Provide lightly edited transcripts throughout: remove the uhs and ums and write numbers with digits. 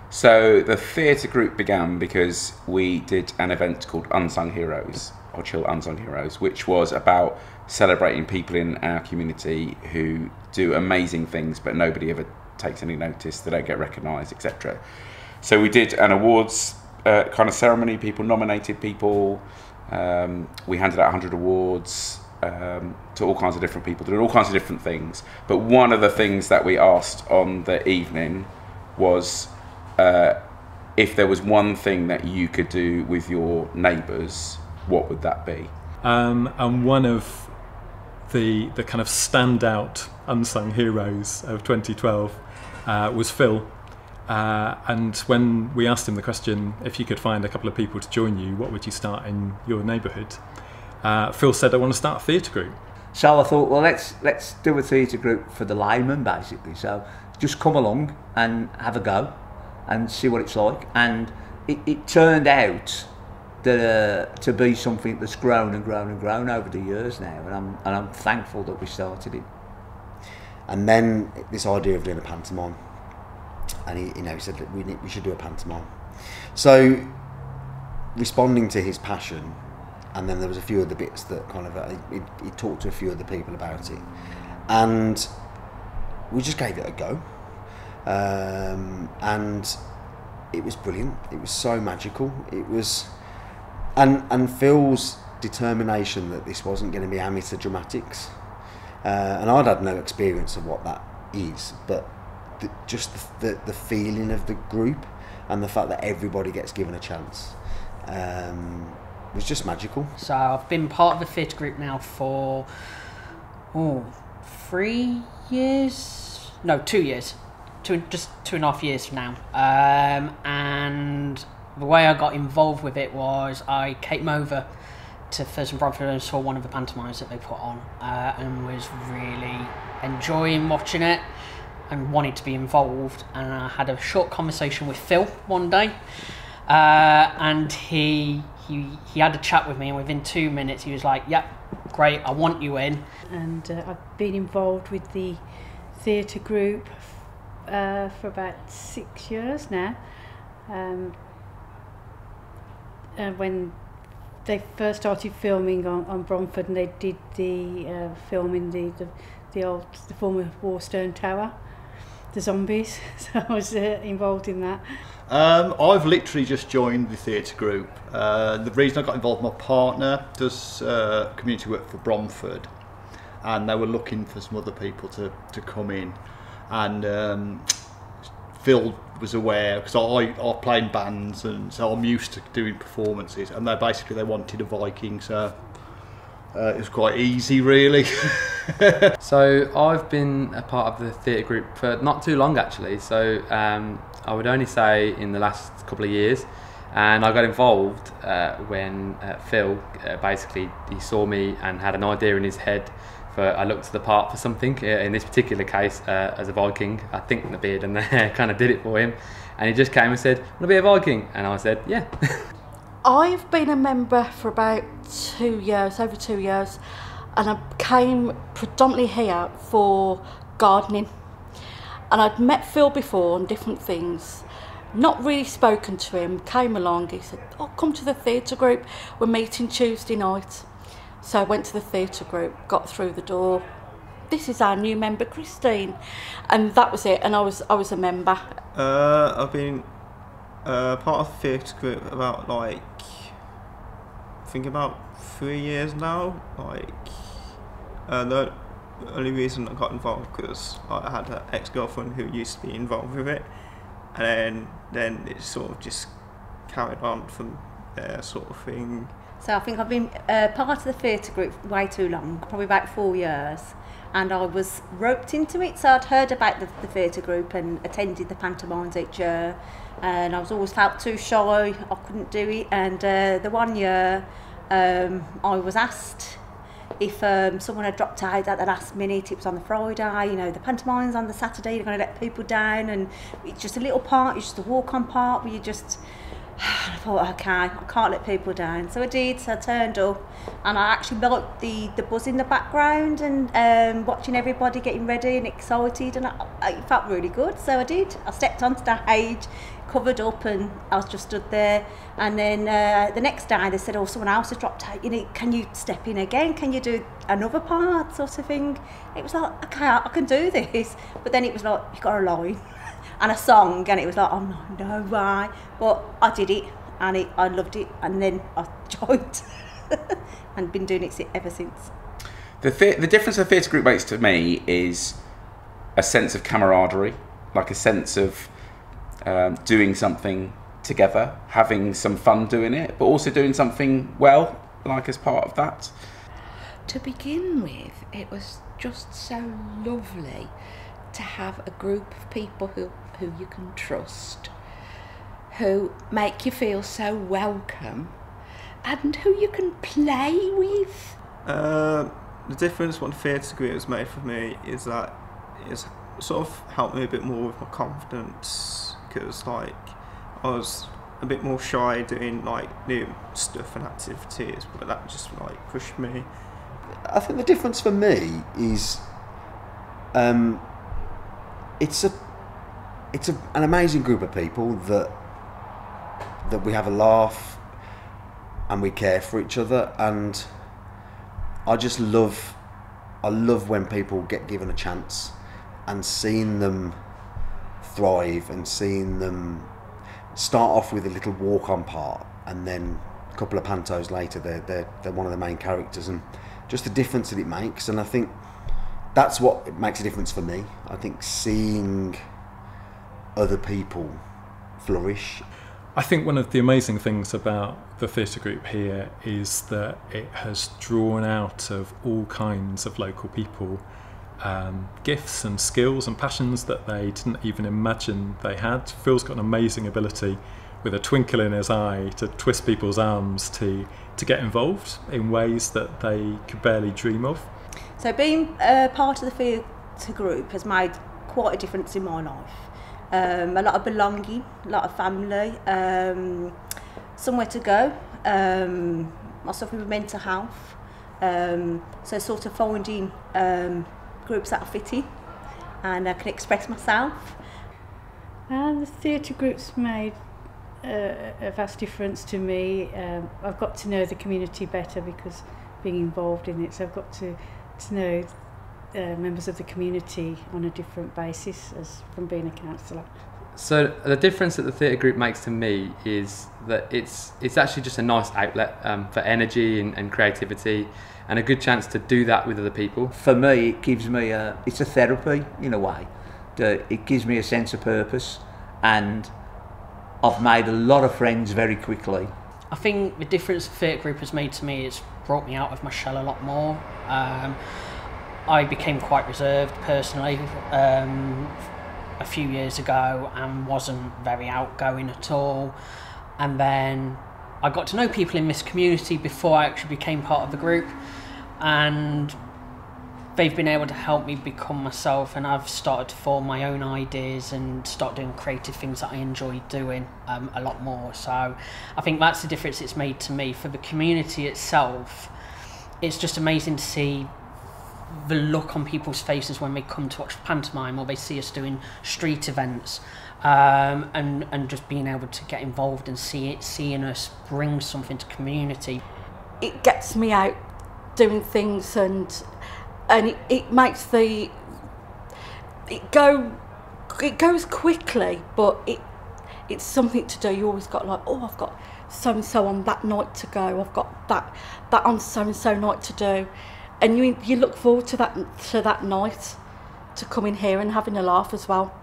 So the theatre group began because we did an event called Unsung Heroes, or Chill Unsung Heroes, which was about celebrating people in our community who do amazing things, but nobody ever takes any notice, they don't get recognised, etc. So we did an awards kind of ceremony, people nominated people, we handed out 100 awards to all kinds of different people, doing all kinds of different things. But one of the things that we asked on the evening was if there was one thing that you could do with your neighbours, what would that be? And one of the kind of standout unsung heroes of 2012 was Phil. And when we asked him the question, if you could find a couple of people to join you, what would you start in your neighbourhood? Phil said, I want to start a theatre group. So I thought, well, let's do a theatre group for the layman, basically. So just come along and have a go and see what it's like. And it turned out that, to be something that's grown and grown and grown over the years now, and I'm thankful that we started it. And then this idea of doing a pantomime, and he said that we should do a pantomime. So responding to his passion, and then there was a few other bits that kind of he talked to a few other people about it, and we just gave it a go, and it was brilliant. It was so magical. It was, and Phil's determination that this wasn't going to be amateur dramatics, and I'd had no experience of what that is, but just the feeling of the group and the fact that everybody gets given a chance was just magical. So I've been part of the theatre group now for 3 years? No, 2 years. Just 2.5 years now. And the way I got involved with it was I came over to Furs and Bromford and saw one of the pantomimes that they put on, and was really enjoying watching it and wanted to be involved. And I had a short conversation with Phil one day, and he had a chat with me, and within 2 minutes he was like, yep, great, I want you in. And I've been involved with the theatre group for about 6 years now. When they first started filming on Bromford, and they did the filming the former Warstone Tower, the zombies, so I was involved in that. I've literally just joined the theatre group. The reason I got involved, my partner does community work for Bromford, and they were looking for some other people to come in, and Phil was aware, because I play in bands, and so I'm used to doing performances, and they wanted a Viking, so it was quite easy really. So I've been a part of the theatre group for not too long actually, so I would only say in the last couple of years, and I got involved when Phil basically, he saw me and had an idea in his head for, I looked the part for something, in this particular case as a Viking. I think the beard and the hair kind of did it for him, and he just came and said, "Want to be a Viking?" And I said, yeah. I've been a member for about 2 years, over 2 years, and I came predominantly here for gardening. And I'd met Phil before on different things, not really spoken to him, came along, he said, "Oh, come to the theatre group, we're meeting Tuesday night." So I went to the theatre group, got through the door. This is our new member, Christine. And that was it, and I was a member. I've been part of the theatre group about I think about 3 years now. The only reason I got involved because I had an ex-girlfriend who used to be involved with it, and then it sort of just carried on from there, sort of thing. So I think I've been part of the theatre group way too long, probably about 4 years, and I was roped into it. So I'd heard about the theatre group and attended the pantomimes each year, and I was always felt too shy, I couldn't do it. And the 1 year I was asked if someone had dropped out at the last minute. It was on the Friday, you know, the pantomime's on the Saturday, you're going to let people down, and it's just a little part, it's just a walk-on part where you just, I thought, okay, I can't let people down. So I did, so I turned up, and I actually liked the buzz in the background, and watching everybody getting ready and excited, and it felt really good. So I did, I stepped on stage, covered up, and I was just stood there. And then the next day they said, oh, someone else has dropped out, you know, can you step in again, can you do another part, sort of thing. It was like, okay, I can do this. But then it was like, you got a line and a song, and it was like, oh no way. But I did it, and I loved it, and then I joined and been doing it ever since. The difference a theatre group makes to me is a sense of camaraderie, like a sense of doing something together, having some fun doing it, but also doing something well, like as part of that. To begin with, it was just so lovely to have a group of people who you can trust, who make you feel so welcome, and who you can play with. The difference what the theatre group has made for me is that it's sort of helped me a bit more with my confidence, because like I was a bit more shy doing like new stuff and activities, but that just like pushed me. I think the difference for me is it's an amazing group of people that we have a laugh and we care for each other, and I love when people get given a chance and seeing them thrive and seeing them start off with a little walk-on part, and then a couple of pantos later they're one of the main characters, and just the difference that it makes. And I think that's what makes a difference for me. I think seeing other people flourish. I think one of the amazing things about the theatre group here is that it has drawn out of all kinds of local people gifts and skills and passions that they didn't even imagine they had. Phil's got an amazing ability, with a twinkle in his eye, to twist people's arms to get involved in ways that they could barely dream of. So being part of the theatre group has made quite a difference in my life. A lot of belonging, a lot of family, somewhere to go, I suffer with mental health, so sort of finding groups that I fit in and I can express myself. And the theatre group's made a vast difference to me. I've got to know the community better because being involved in it, so I've got to know members of the community on a different basis as from being a councillor. So the difference that the theatre group makes to me is that it's actually just a nice outlet for energy and creativity, and a good chance to do that with other people. For me, it gives me it's a therapy in a way. It gives me a sense of purpose, and I've made a lot of friends very quickly. I think the difference the theatre group has made to me is brought me out of my shell a lot more. I became quite reserved personally a few years ago and wasn't very outgoing at all, and then I got to know people in this community before I actually became part of the group, and they've been able to help me become myself, and I've started to form my own ideas and start doing creative things that I enjoy doing a lot more. So I think that's the difference it's made to me. For the community itself, it's just amazing to see the look on people's faces when they come to watch pantomime or they see us doing street events, and just being able to get involved and seeing us bring something to community. It gets me out doing things, and it makes it goes quickly, but it's something to do. You always got like, oh, I've got so and so on that night to go, I've got that on so and so night to do. And you look forward to that night, to coming here and having a laugh as well.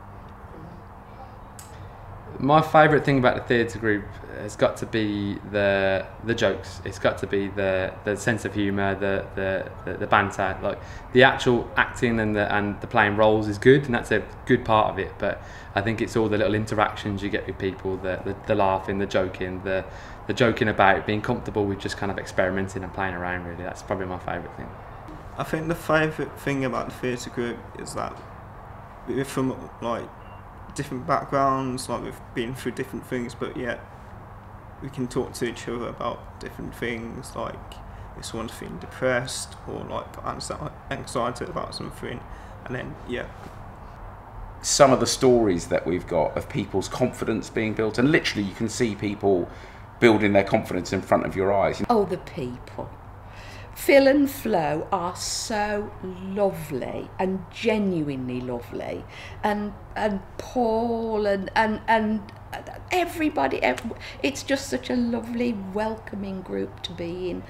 My favourite thing about the theatre group has got to be the jokes. It's got to be the sense of humour, the banter. Like the actual acting and the playing roles is good, and that's a good part of it. But I think it's all the little interactions you get with people, the laughing, the joking, the joking about, being comfortable with just kind of experimenting and playing around. Really, that's probably my favourite thing. I think the favourite thing about the theatre group is that we're from like different backgrounds, like we've been through different things, but yet we can talk to each other about different things. Like if someone's feeling depressed or like anxiety about something, and then some of the stories that we've got of people's confidence being built, and literally you can see people building their confidence in front of your eyes. Oh, the people. Phil and Flo are so lovely and genuinely lovely, and Paul and everybody. It's just such a lovely, welcoming group to be in.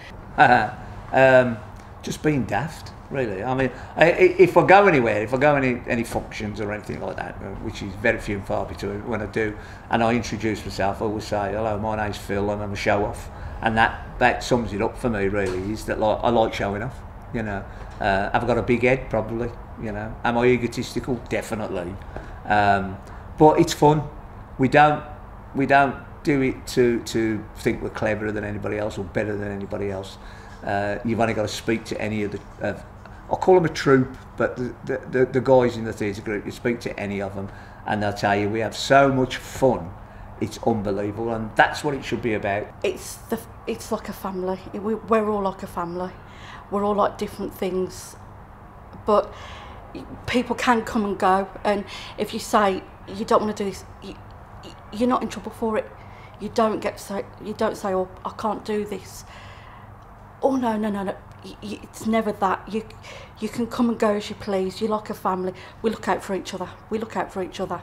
Just being daft, really. I mean, if I go anywhere, if I go any functions or anything like that, which is very few and far between, when I do, and I introduce myself, I always say, "Hello, my name's Phil, and I'm a show off." And that sums it up for me, really, is that I like showing off, you know. Have I got a big head? Probably, you know. Am I egotistical? Definitely. But it's fun. We don't do it to think we're cleverer than anybody else or better than anybody else. You've only got to speak to any of the, I'll call them a troupe, but the guys in the theatre group, you speak to any of them and they'll tell you we have so much fun. It's unbelievable, and that's what it should be about. It's like a family. We're all like a family. We're all like different things, but people can come and go. And if you say you don't want to do this, you're not in trouble for it. You don't say, "Oh, I can't do this." Oh no. It's never that. You can come and go as you please. You're like a family. We look out for each other.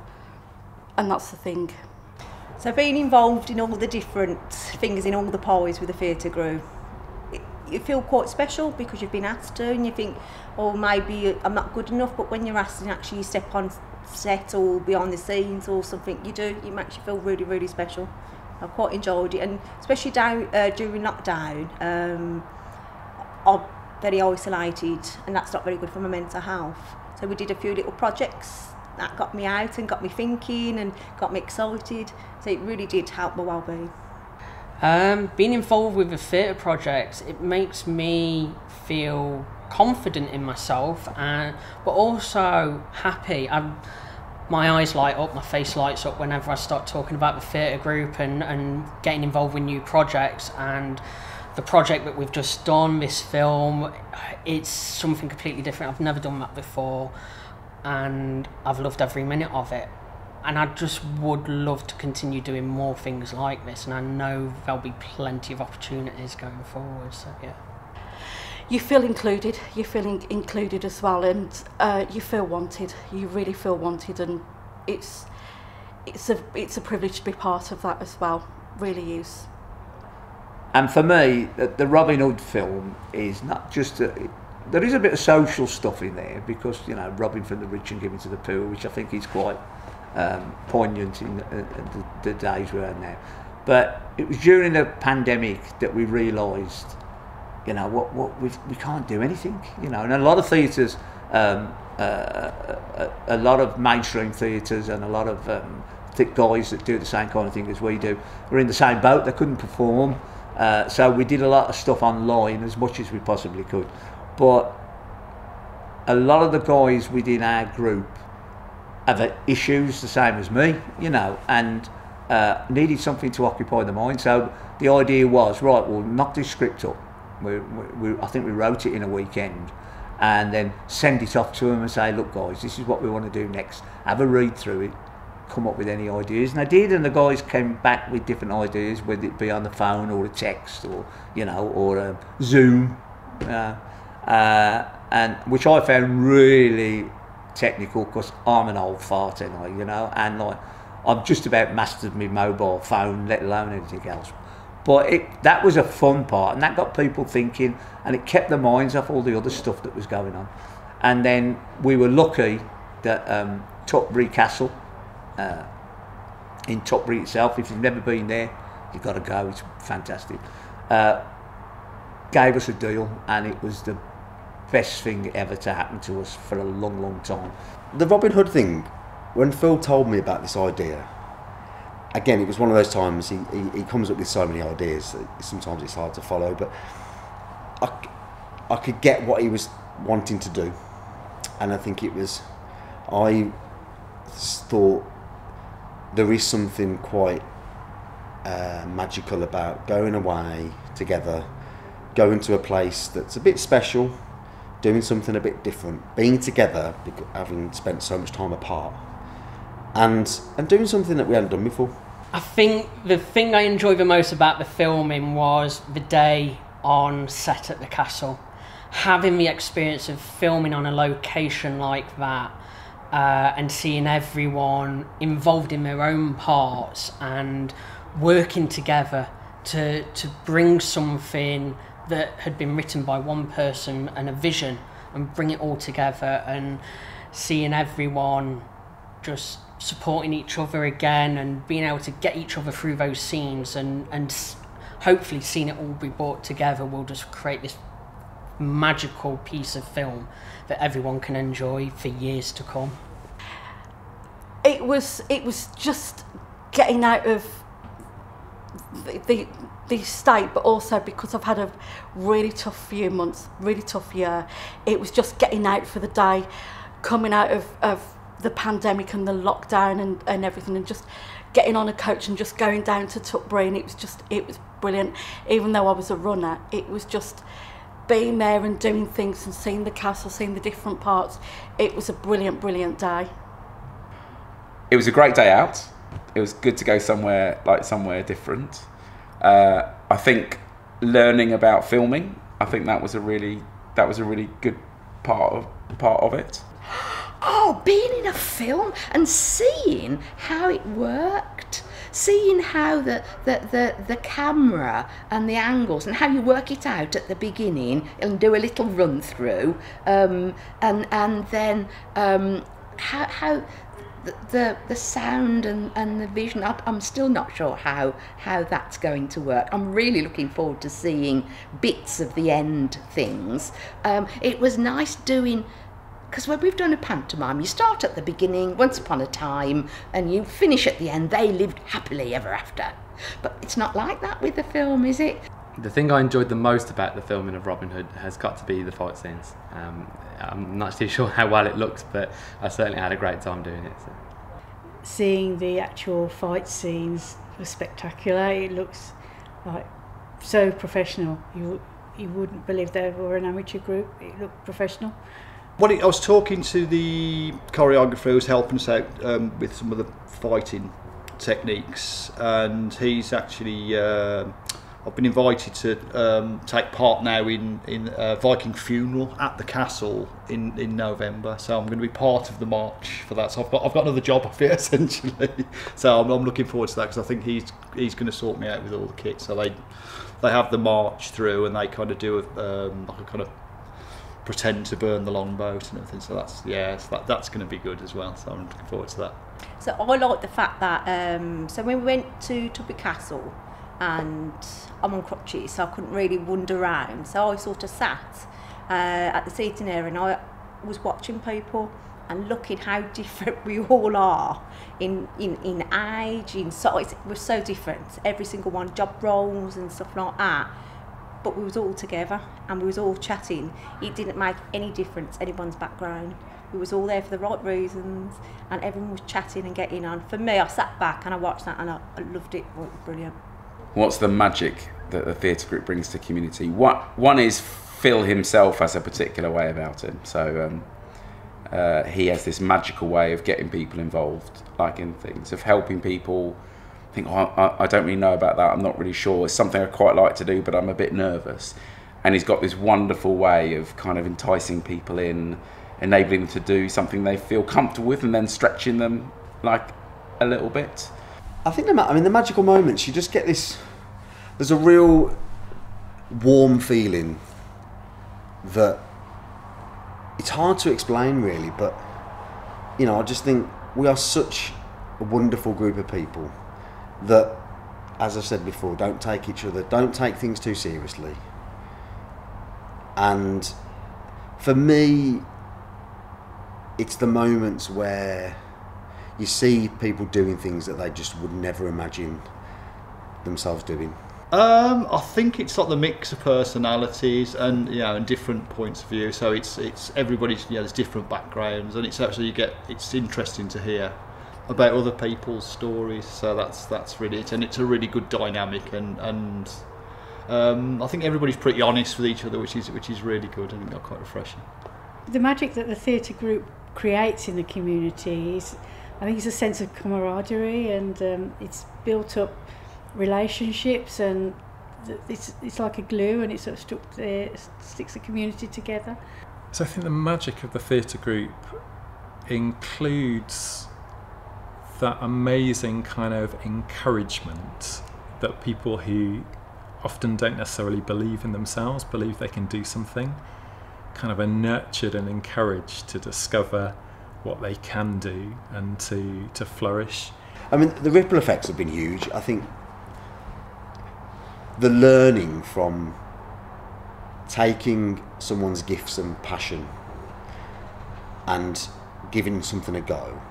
And that's the thing. So being involved in all the different things in all the pies with the theatre group, you feel quite special because you've been asked to, and you think, oh, maybe I'm not good enough, but when you're asked and actually you step on set or behind the scenes or something, it makes you feel really, really special. I quite enjoyed it, and especially during lockdown, I'm very isolated, and that's not very good for my mental health. So we did a few little projects that got me out and got me thinking and got me excited. So it really did help my well-being. Being involved with the theatre projects, it makes me feel confident in myself, but also happy. My eyes light up, my face lights up whenever I start talking about the theatre group and getting involved with new projects. And the project that we've just done, this film, it's something completely different. I've never done that before, and I've loved every minute of it. And I just would love to continue doing more things like this, and I know there'll be plenty of opportunities going forward, so yeah. You feel included, you're feeling included as well, and you feel wanted, you really feel wanted, and it's a privilege to be part of that as well, really is. And for me, the Robin Hood film is not just there is a bit of social stuff in there, because, you know, robbing from the rich and giving to the poor, which I think is quite poignant in the days we're in now. But it was during the pandemic that we realised, you know, we can't do anything, you know. And a lot of theatres, a lot of mainstream theatres and a lot of thick guys that do the same kind of thing as we do were in the same boat. They couldn't perform, so we did a lot of stuff online as much as we possibly could. But a lot of the guys within our group have issues the same as me, you know, and needed something to occupy the mind. So the idea was, right, we'll knock this script up. I think we wrote it in a weekend, and then send it off to them and say, look guys, this is what we want to do next. Have a read through it, come up with any ideas. And they did, and the guys came back with different ideas, whether it be on the phone or a text or, you know, or a Zoom, and which I found really technical, because I'm an old fart anyway, you know, and like I've just about mastered my mobile phone, let alone anything else. But that was a fun part, and that got people thinking, and it kept their minds off all the other stuff that was going on. And then we were lucky that Tutbury Castle, in Tutbury itself, if you've never been there, you've got to go, it's fantastic, gave us a deal, and it was the best thing ever to happen to us for a long, long time. The Robin Hood thing, when Phil told me about this idea, again, it was one of those times he comes up with so many ideas that sometimes it's hard to follow, but I could get what he was wanting to do, and I think I thought there is something quite magical about going away together, going to a place that's a bit special, doing something a bit different, being together, having spent so much time apart. and doing something that we hadn't done before. I think the thing I enjoyed the most about the filming was the day on set at the castle. Having the experience of filming on a location like that, and seeing everyone involved in their own parts and working together to bring something that had been written by one person and a vision and bring it all together, and seeing everyone just supporting each other again and being able to get each other through those scenes, and hopefully seeing it all be brought together will just create this magical piece of film that everyone can enjoy for years to come. It was just getting out of the state, but also because I've had a really tough few months, really tough year. It was just getting out for the day, coming out of the pandemic and the lockdown and everything, and just getting on a coach and just going down to Tutbury, and it was brilliant. Even though I was a runner, it was just being there and doing things and seeing the castle, seeing the different parts. It was a brilliant day. It was a great day out. It was good to go somewhere different. I think learning about filming, I think that was a really good part of it. Oh, being in a film and seeing how it worked, seeing how the camera and the angles and how you work it out at the beginning and do a little run through, and then how the sound and the vision. I'm still not sure how that's going to work. I'm really looking forward to seeing bits of the end things. It was nice doing, because when we've done a pantomime, you start at the beginning, once upon a time, and you finish at the end. They lived happily ever after. But it's not like that with the film, is it? The thing I enjoyed the most about the filming of Robin Hood has got to be the fight scenes. I'm not too sure how well it looks, but I certainly had a great time doing it. So. Seeing the actual fight scenes was spectacular. It looks like so professional. You wouldn't believe they were an amateur group. It looked professional. I was talking to the choreographer who was helping us out with some of the fighting techniques, and he's actually I've been invited to take part now in Viking funeral at the castle in November, so I'm going to be part of the march for that. So I've got another job up here essentially. So I'm looking forward to that, because I think he's going to sort me out with all the kit. So they have the march through, and they kind of do like a kind of pretend to burn the longboat and everything. So that's going to be good as well. So I'm looking forward to that. So I like the fact that so when we went to Tutbury Castle, and I'm on crutches, so I couldn't really wander around. So I sort of sat at the seating area, and I was watching people and looking how different we all are in age, in size. We're so different. Every single one, job roles and stuff like that. But we was all together and we was all chatting. It didn't make any difference, anyone's background. We was all there for the right reasons, and everyone was chatting and getting on. For me, I sat back and I watched that, and I loved it. It was brilliant. What's the magic that the theatre group brings to community? One is Phil himself has a particular way about him. So he has this magical way of getting people involved, like in things, of helping people. Think, I don't really know about that, I'm not really sure. It's something I quite like to do, but I'm a bit nervous. And he's got this wonderful way of kind of enticing people in, enabling them to do something they feel comfortable with, and then stretching them like a little bit. I think the magical moments, you just get this, there's a real warm feeling that it's hard to explain really, but I just think we are such a wonderful group of people that, as I've said before, don't take things too seriously. And for me, it's the moments where you see people doing things that they just would never imagine themselves doing. I think it's like the mix of personalities and and different points of view. So it's everybody's there's different backgrounds, and it's actually it's interesting to hear about other people's stories. So that's really it, and it's a really good dynamic, and I think everybody's pretty honest with each other, which is really good and quite refreshing. The magic that the theatre group creates in the community is I think it's a sense of camaraderie, and it's built up relationships, and it's like a glue, and it sort of sticks the community together. So I think the magic of the theatre group includes that amazing kind of encouragement that people who often don't necessarily believe in themselves, believe they can do something, kind of are nurtured and encouraged to discover what they can do and to flourish. I mean, the ripple effects have been huge. I think the learning from taking someone's gifts and passion and giving something a go.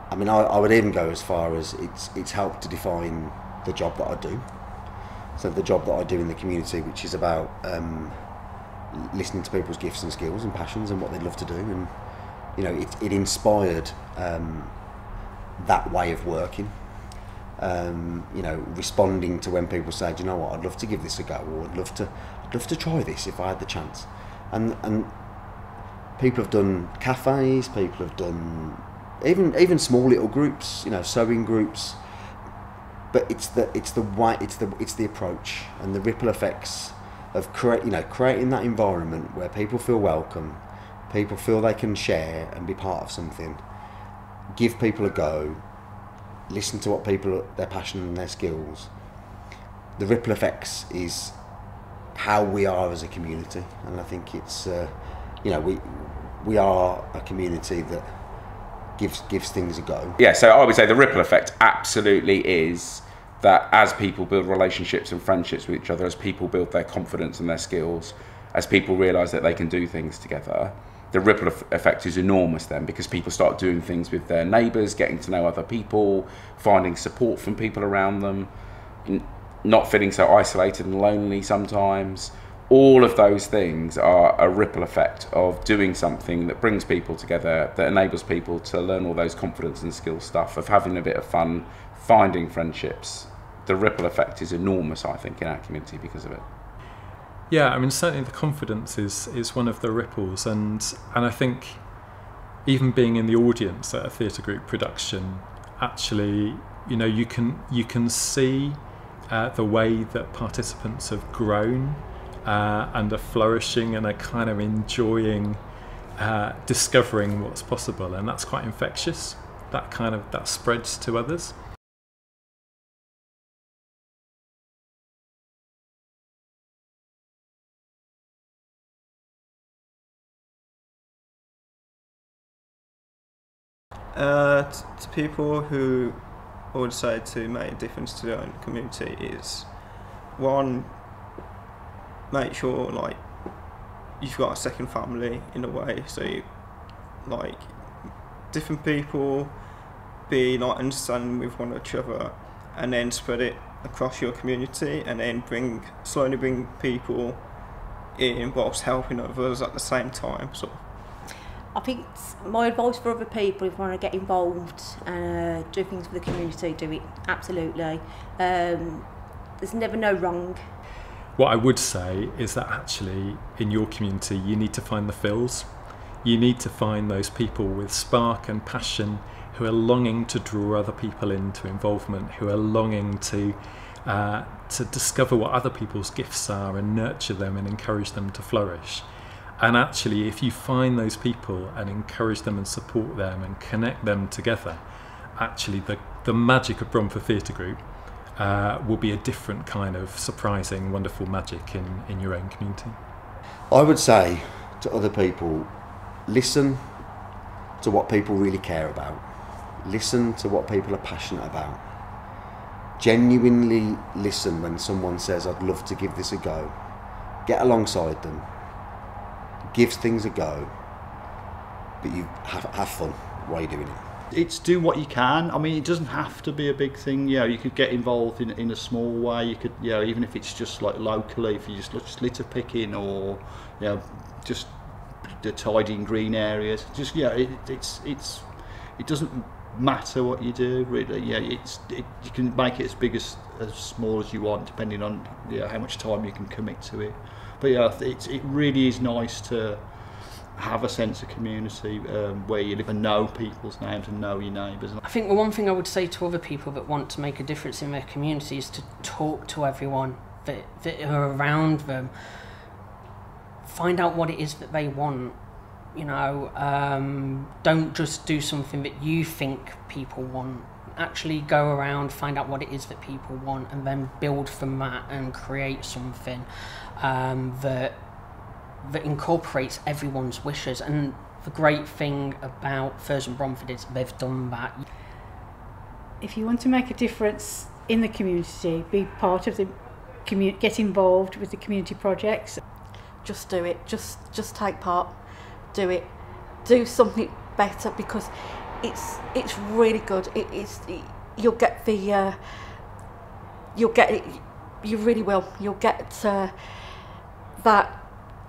I mean, I would even go as far as it's helped to define the job that I do. So the job that I do in the community, which is about listening to people's gifts and skills and passions and what they'd love to do, and you know, it inspired that way of working. You know, responding to when people say, "Do you know what? I'd love to give this a go," or "I'd love to try this if I had the chance." And people have done cafes. People have done even small little groups. You know, sewing groups. But it's the approach and the ripple effects of creating that environment where people feel welcome, people feel they can share and be part of something, give people a go, listen to what people, their passion and their skills. The ripple effects is how we are as a community, and I think it's we are a community that gives things a go. Yeah, so I would say the ripple effect absolutely is that as people build relationships and friendships with each other, as people build their confidence and their skills, as people realise that they can do things together, the ripple effect is enormous then, because people start doing things with their neighbours, getting to know other people, finding support from people around them, not feeling so isolated and lonely sometimes. All of those things are a ripple effect of doing something that brings people together, that enables people to learn all those confidence and skill stuff, of having a bit of fun, finding friendships. The ripple effect is enormous, I think, in our community because of it. Yeah, I mean, certainly the confidence is one of the ripples, and I think even being in the audience at a theatre group production, actually, you know, you can see the way that participants have grown and are flourishing and are kind of enjoying discovering what's possible, and that's quite infectious. That spreads to others. To people who I would say to make a difference to their own community is, one, make sure like you've got a second family in a way, so you, like, different people be like understanding with one another, and then spread it across your community, and then slowly bring people in whilst helping others at the same time. So I think my advice for other people, if you want to get involved and do things for the community, do it, absolutely. There's never no wrong. What I would say is that actually in your community you need to find the Phils. You need to find those people with spark and passion who are longing to draw other people into involvement, who are longing to discover what other people's gifts are and nurture them and encourage them to flourish. And actually, if you find those people and encourage them and support them and connect them together, actually the magic of Bromford Theatre Group will be a different kind of surprising, wonderful magic in your own community. I would say to other people, listen to what people really care about. Listen to what people are passionate about. Genuinely listen when someone says, "I'd love to give this a go." Get alongside them. Give things a go, but you have fun while you're doing it. It's do what you can. I mean, it doesn't have to be a big thing. You know, you could get involved in a small way. You could, you know, even if it's just like locally, if you just litter picking, or you know, just tidying green areas. Just, yeah, it doesn't matter what you do really. Yeah, you can make it as big as small as you want, depending on, you know, how much time you can commit to it. But yeah, it really is nice to have a sense of community where you live and know people's names and know your neighbours. I think the one thing I would say to other people that want to make a difference in their community is to talk to everyone that are around them. Find out what it is that they want. You know, don't just do something that you think people want. Actually go around, find out what it is that people want, and then build from that and create something that incorporates everyone's wishes. And the great thing about Firs and Bromford is they've done that. If you want to make a difference in the community, be part of the community, get involved with the community projects. Just do it. Just take part. Do it. Do something better, because it's really good. You'll get the you'll get it. You really will. You'll get that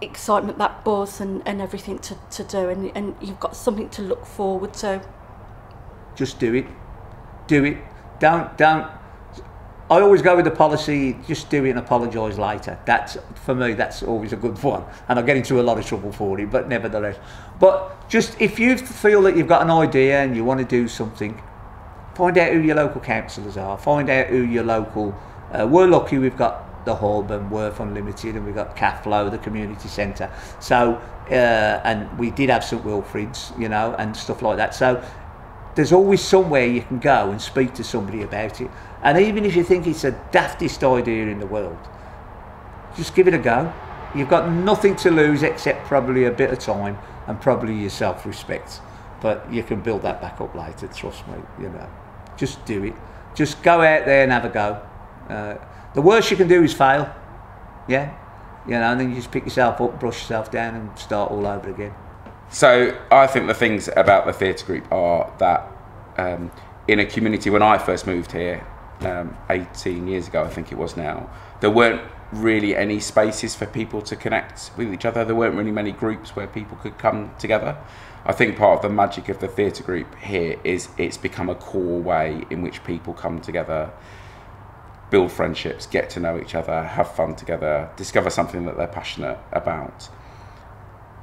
excitement, that buzz, and everything to do, and you've got something to look forward to. Just do it. Do it. Don't. I always go with the policy, just do it and apologise later. That's, for me, that's always a good one. And I get into a lot of trouble for it, but nevertheless. But just, if you feel that you've got an idea and you want to do something, find out who your local councillors are, find out who your local... we're lucky we've got the Hub and Worth Unlimited, and we've got CAFLO, the community centre. So, and we did have St Wilfrid's, you know, and stuff like that. So there's always somewhere you can go and speak to somebody about it. And even if you think it's a daftest idea in the world, just give it a go. You've got nothing to lose except probably a bit of time and probably your self-respect. But you can build that back up later, trust me, you know. Just do it. Just go out there and have a go. The worst you can do is fail, yeah? You know, and then you just pick yourself up, brush yourself down and start all over again. So I think the things about the theatre group are that in a community, when I first moved here, 18 years ago I think it was now, there weren't really any spaces for people to connect with each other. There weren't really many groups where people could come together. I think part of the magic of the theatre group here is it's become a core way in which people come together, build friendships, get to know each other, have fun together, discover something that they're passionate about.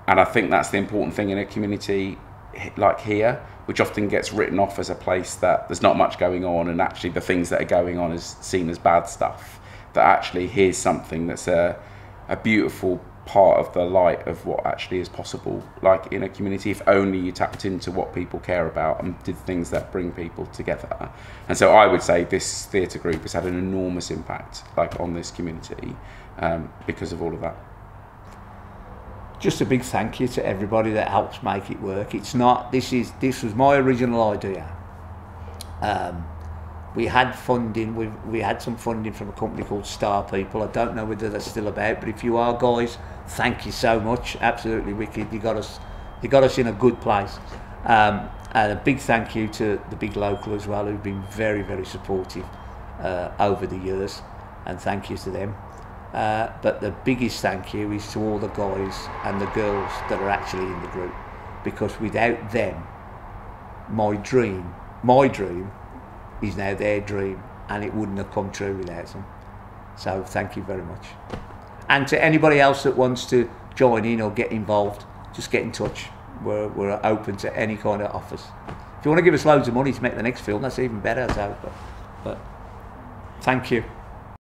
And I think that's the important thing in a community like here, which often gets written off as a place that there's not much going on, and actually the things that are going on is seen as bad stuff. That actually here's something that's a beautiful part of the light of what actually is possible, like in a community, if only you tapped into what people care about and did things that bring people together. And so I would say this theatre group has had an enormous impact, like, on this community because of all of that. Just a big thank you to everybody that helps make it work. It's not, this was my original idea. We had funding, we had some funding from a company called Star People. I don't know whether they're still about, but if you are, guys, thank you so much. Absolutely wicked. You got us in a good place. And a big thank you to the big local as well, who've been very, very supportive over the years, and thank you to them. But the biggest thank you is to all the guys and the girls that are actually in the group, because without them, my dream is now their dream, and it wouldn't have come true without them. So thank you very much. And to anybody else that wants to join in or get involved, just get in touch. We're open to any kind of offers. If you want to give us loads of money to make the next film, that's even better. So, but thank you.